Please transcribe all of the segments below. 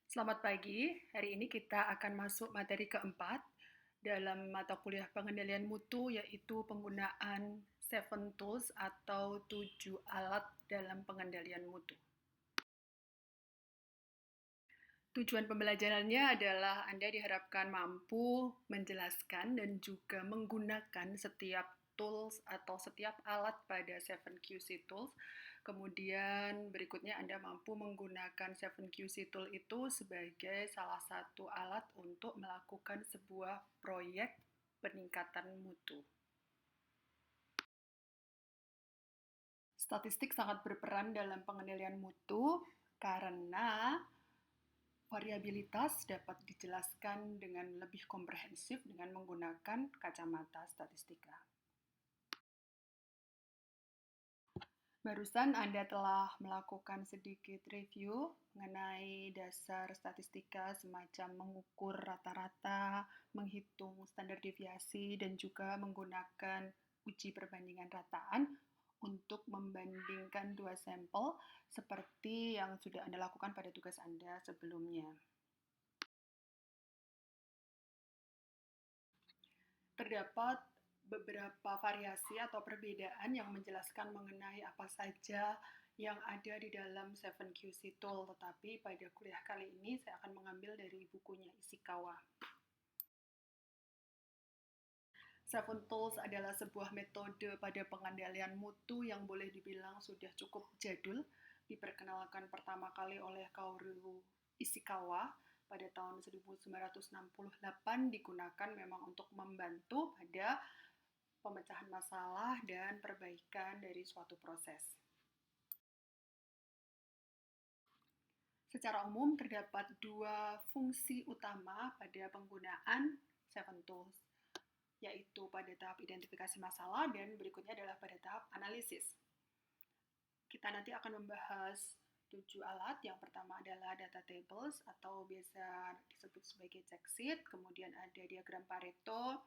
Selamat pagi, hari ini kita akan masuk materi keempat dalam mata kuliah pengendalian mutu, yaitu penggunaan 7 tools atau 7 alat dalam pengendalian mutu. Tujuan pembelajarannya adalah Anda diharapkan mampu menjelaskan dan juga menggunakan setiap tools atau setiap alat pada 7QC Tools. Kemudian berikutnya Anda mampu menggunakan 7QC Tool itu sebagai salah satu alat untuk melakukan sebuah proyek peningkatan mutu. Statistik sangat berperan dalam pengendalian mutu karena variabilitas dapat dijelaskan dengan lebih komprehensif dengan menggunakan kacamata statistika. Barusan Anda telah melakukan sedikit review mengenai dasar statistika semacam mengukur rata-rata, menghitung standar deviasi, dan juga menggunakan uji perbandingan rataan untuk membandingkan dua sampel seperti yang sudah Anda lakukan pada tugas Anda sebelumnya. Terdapat beberapa variasi atau perbedaan yang menjelaskan mengenai apa saja yang ada di dalam 7QC Tool, tetapi pada kuliah kali ini saya akan mengambil dari bukunya Ishikawa. 7 Tools adalah sebuah metode pada pengendalian mutu yang boleh dibilang sudah cukup jadul, diperkenalkan pertama kali oleh Kaoru Ishikawa pada tahun 1968, digunakan memang untuk membantu pada pemecahan masalah dan perbaikan dari suatu proses. Secara umum terdapat dua fungsi utama pada penggunaan 7 Tools, yaitu pada tahap identifikasi masalah dan berikutnya adalah pada tahap analisis. Kita nanti akan membahas 7 alat. Yang pertama adalah data tables atau biasa disebut sebagai check sheet, kemudian ada diagram Pareto,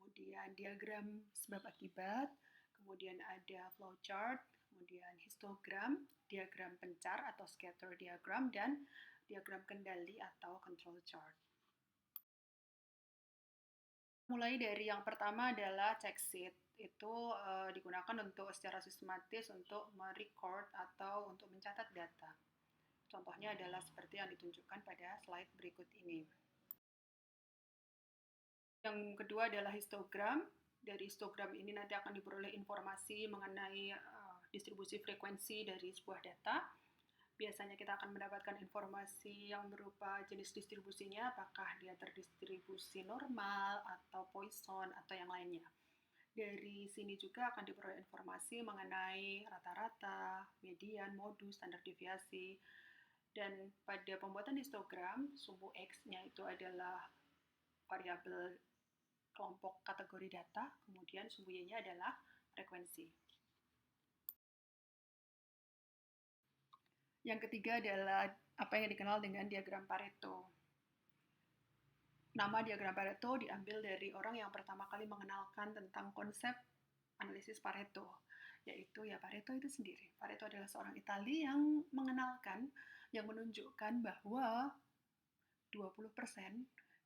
kemudian diagram sebab akibat, kemudian ada flowchart, kemudian histogram, diagram pencar atau scatter diagram, dan diagram kendali atau control chart. Mulai dari yang pertama adalah check sheet. Itu digunakan untuk secara sistematis untuk merecord atau untuk mencatat data. Contohnya adalah seperti yang ditunjukkan pada slide berikut ini. Yang kedua adalah histogram. Dari histogram ini nanti akan diperoleh informasi mengenai distribusi frekuensi dari sebuah data. Biasanya kita akan mendapatkan informasi yang berupa jenis distribusinya, apakah dia terdistribusi normal atau Poisson atau yang lainnya. Dari sini juga akan diperoleh informasi mengenai rata-rata, median, modus, standar deviasi. Dan pada pembuatan histogram, sumbu X-nya itu adalah variabel kelompok kategori data, kemudian sumbu Y-nya adalah frekuensi. Yang ketiga adalah apa yang dikenal dengan diagram Pareto. Nama diagram Pareto diambil dari orang yang pertama kali mengenalkan tentang konsep analisis Pareto, yaitu ya Pareto itu sendiri. Pareto adalah seorang Italia yang mengenalkan, yang menunjukkan bahwa 20%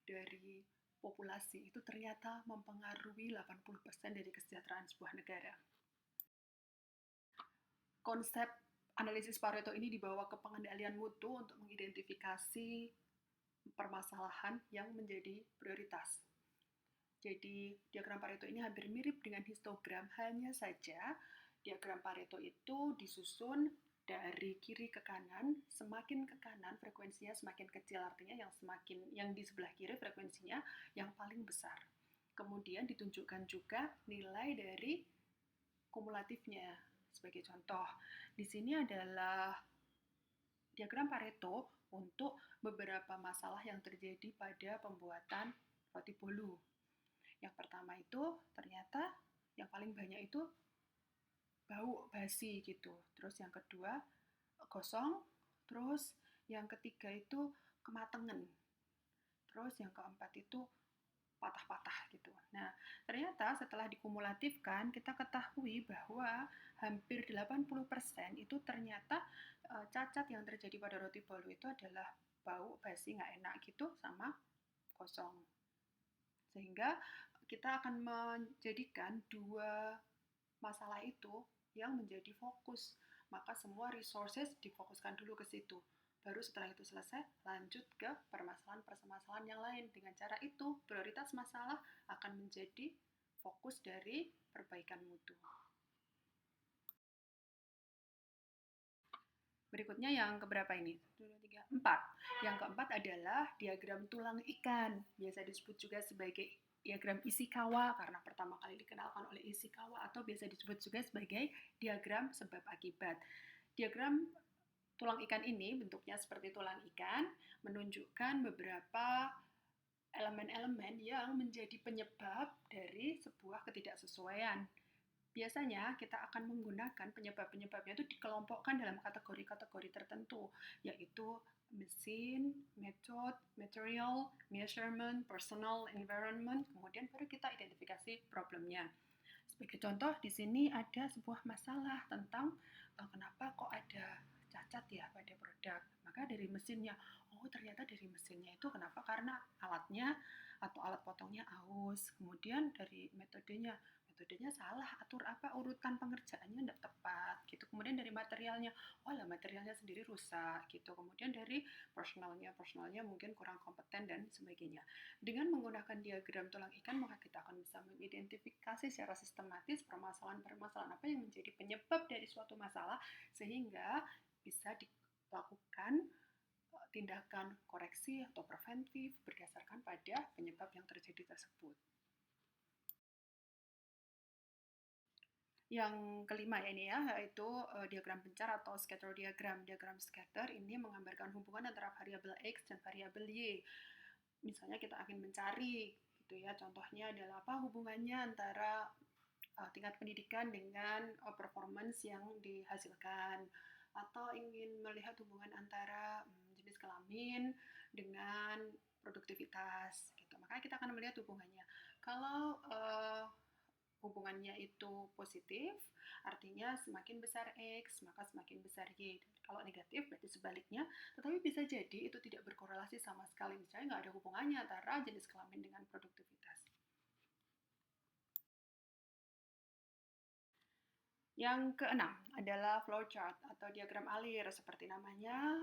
dari populasi itu ternyata mempengaruhi 80% dari kesejahteraan sebuah negara. Konsep analisis Pareto ini dibawa ke pengendalian mutu untuk mengidentifikasi permasalahan yang menjadi prioritas. Jadi diagram Pareto ini hampir mirip dengan histogram, hanya saja diagram Pareto itu disusun dari kiri ke kanan, semakin ke kanan frekuensinya semakin kecil, artinya yang di sebelah kiri frekuensinya yang paling besar. Kemudian ditunjukkan juga nilai dari kumulatifnya. Sebagai contoh, di sini adalah diagram Pareto untuk beberapa masalah yang terjadi pada pembuatan roti bolu. Yang pertama itu ternyata yang paling banyak itu bau, basi gitu. Terus yang kedua gosong, terus yang ketiga itu kematangan. Terus yang keempat itu patah-patah gitu. Nah, ternyata setelah dikumulatifkan, kita ketahui bahwa hampir 80% itu ternyata cacat yang terjadi pada roti bolu itu adalah bau, basi, nggak enak gitu, sama kosong. Sehingga kita akan menjadikan dua masalah itu yang menjadi fokus. Maka semua resources difokuskan dulu ke situ. Baru setelah itu selesai, lanjut ke permasalahan-permasalahan yang lain. Dengan cara itu, prioritas masalah akan menjadi fokus dari perbaikan mutu. Berikutnya yang keberapa ini? 1, 2, 3, 4. Yang keempat adalah diagram tulang ikan. Biasa disebut juga sebagai diagram Ishikawa karena pertama kali dikenalkan oleh Ishikawa, atau biasa disebut juga sebagai diagram sebab akibat. Diagram tulang ikan ini bentuknya seperti tulang ikan, menunjukkan beberapa elemen-elemen yang menjadi penyebab dari sebuah ketidaksesuaian. Biasanya kita akan menggunakan penyebab-penyebabnya itu dikelompokkan dalam kategori-kategori tertentu, yaitu mesin, method, material, measurement, personal, environment, kemudian baru kita identifikasi problemnya. Sebagai contoh, di sini ada sebuah masalah tentang kenapa kok ada cacat ya pada produk. Maka dari mesinnya, oh ternyata dari mesinnya itu kenapa? Karena alatnya atau alat potongnya aus. Kemudian dari metodenya salah, atur apa urutan pengerjaannya tidak tepat gitu. Kemudian dari materialnya, oh lah materialnya sendiri rusak gitu. Kemudian dari personalnya mungkin kurang kompeten dan sebagainya. Dengan menggunakan diagram tulang ikan, maka kita akan bisa mengidentifikasi secara sistematis permasalahan-permasalahan apa yang menjadi penyebab dari suatu masalah, sehingga bisa dilakukan tindakan koreksi atau preventif berdasarkan pada penyebab yang terjadi tersebut. Yang kelima ya ini ya, yaitu diagram pencar atau scatter diagram. Diagram scatter ini menggambarkan hubungan antara variabel X dan variabel Y. Misalnya kita akan mencari gitu ya, contohnya adalah apa hubungannya antara tingkat pendidikan dengan performance yang dihasilkan, atau ingin melihat hubungan antara jenis kelamin dengan produktivitas gitu. Makanya kita akan melihat hubungannya. Kalau hubungannya itu positif, artinya semakin besar X, maka semakin besar Y. Kalau negatif, berarti sebaliknya. Tetapi bisa jadi itu tidak berkorelasi sama sekali. Misalnya nggak ada hubungannya antara jenis kelamin dengan produktivitas. Yang keenam adalah flowchart atau diagram alir. Seperti namanya,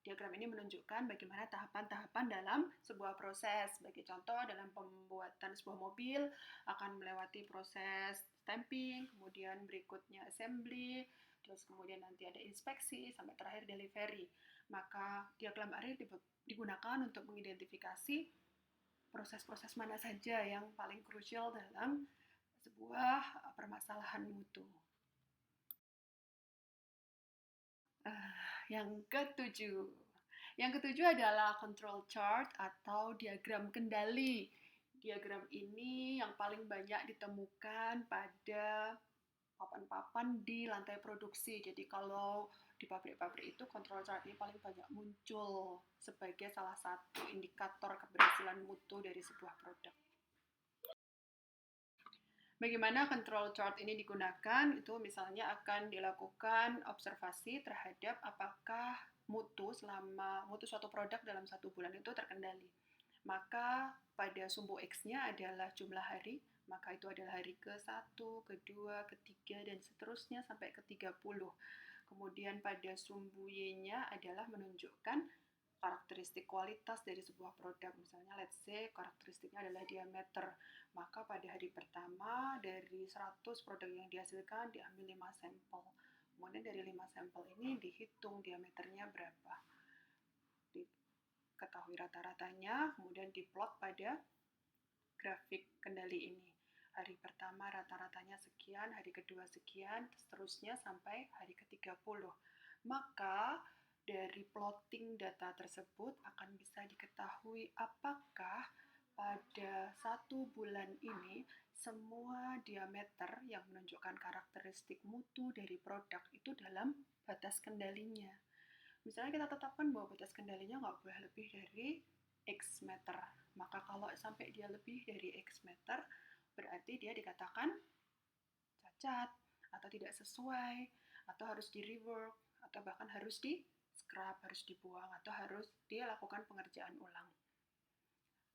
diagram ini menunjukkan bagaimana tahapan-tahapan dalam sebuah proses. Sebagai contoh, dalam pembuatan sebuah mobil akan melewati proses stamping, kemudian berikutnya assembly, terus kemudian nanti ada inspeksi, sampai terakhir delivery. Maka diagram alir digunakan untuk mengidentifikasi proses-proses mana saja yang paling krusial dalam sebuah permasalahan mutu. Yang ketujuh. Yang ketujuh adalah control chart atau diagram kendali. Diagram ini yang paling banyak ditemukan pada papan-papan di lantai produksi. Jadi kalau di pabrik-pabrik itu control chart ini paling banyak muncul sebagai salah satu indikator keberhasilan mutu dari sebuah produk. Bagaimana control chart ini digunakan? Itu misalnya akan dilakukan observasi terhadap apakah mutu suatu produk dalam 1 bulan itu terkendali. Maka pada sumbu X-nya adalah jumlah hari, maka itu adalah hari ke-1, ke-2, ke-3, dan seterusnya sampai ke-30. Kemudian pada sumbu Y-nya adalah menunjukkan karakteristik kualitas dari sebuah produk. Misalnya let's say karakteristiknya adalah diameter. Maka pada hari pertama dari 100 produk yang dihasilkan diambil 5 sampel. Kemudian dari 5 sampel ini dihitung diameternya berapa. Diketahui rata-ratanya, kemudian diplot pada grafik kendali ini. Hari pertama rata-ratanya sekian, hari kedua sekian, seterusnya sampai hari ke-30. Maka dari plotting data tersebut akan bisa diketahui apakah pada 1 bulan ini semua diameter yang menunjukkan karakteristik mutu dari produk itu dalam batas kendalinya. Misalnya kita tetapkan bahwa batas kendalinya nggak boleh lebih dari X meter. Maka kalau sampai dia lebih dari X meter, berarti dia dikatakan cacat, atau tidak sesuai, atau harus di rework, atau bahkan harus di scrap, harus dibuang, atau harus dilakukan pengerjaan ulang.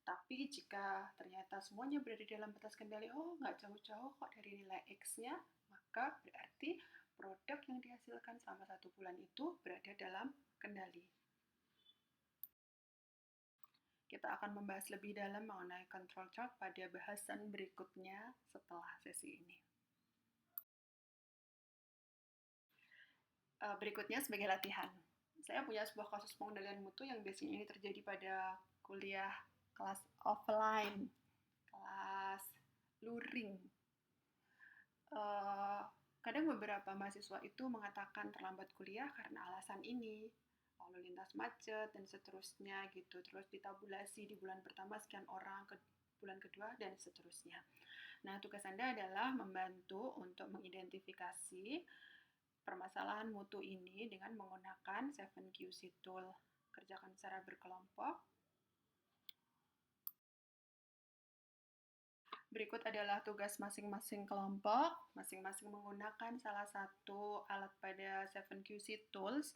Tapi jika ternyata semuanya berada dalam batas kendali, nggak jauh-jauh kok dari nilai X-nya, maka berarti produk yang dihasilkan selama 1 bulan itu berada dalam kendali. Kita akan membahas lebih dalam mengenai control chart pada bahasan berikutnya setelah sesi ini. Berikutnya sebagai latihan. Saya punya sebuah kasus pengendalian mutu yang biasanya ini terjadi pada kuliah kelas offline, kelas luring. Kadang beberapa mahasiswa itu mengatakan terlambat kuliah karena alasan ini, lalu lintas macet dan seterusnya gitu. Terus ditabulasi di bulan pertama sekian orang, ke bulan kedua dan seterusnya. Nah, tugas Anda adalah membantu untuk mengidentifikasi permasalahan mutu ini dengan menggunakan 7QC tool. Kerjakan secara berkelompok. Berikut adalah tugas masing-masing kelompok, masing-masing menggunakan salah satu alat pada 7QC Tools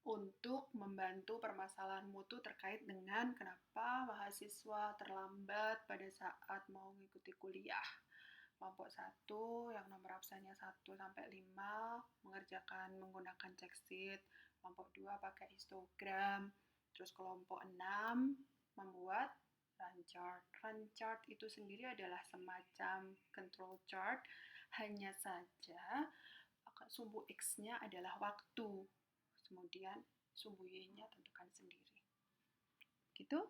untuk membantu permasalahan mutu terkait dengan kenapa mahasiswa terlambat pada saat mau mengikuti kuliah. Kelompok 1 yang nomor absennya 1-5 mengerjakan menggunakan check sheet. Kelompok 2 pakai histogram. Terus kelompok 6 membuat run chart. Run chart itu sendiri adalah semacam control chart, hanya saja sumbu X-nya adalah waktu. Kemudian sumbu Y-nya tentukan sendiri. Gitu.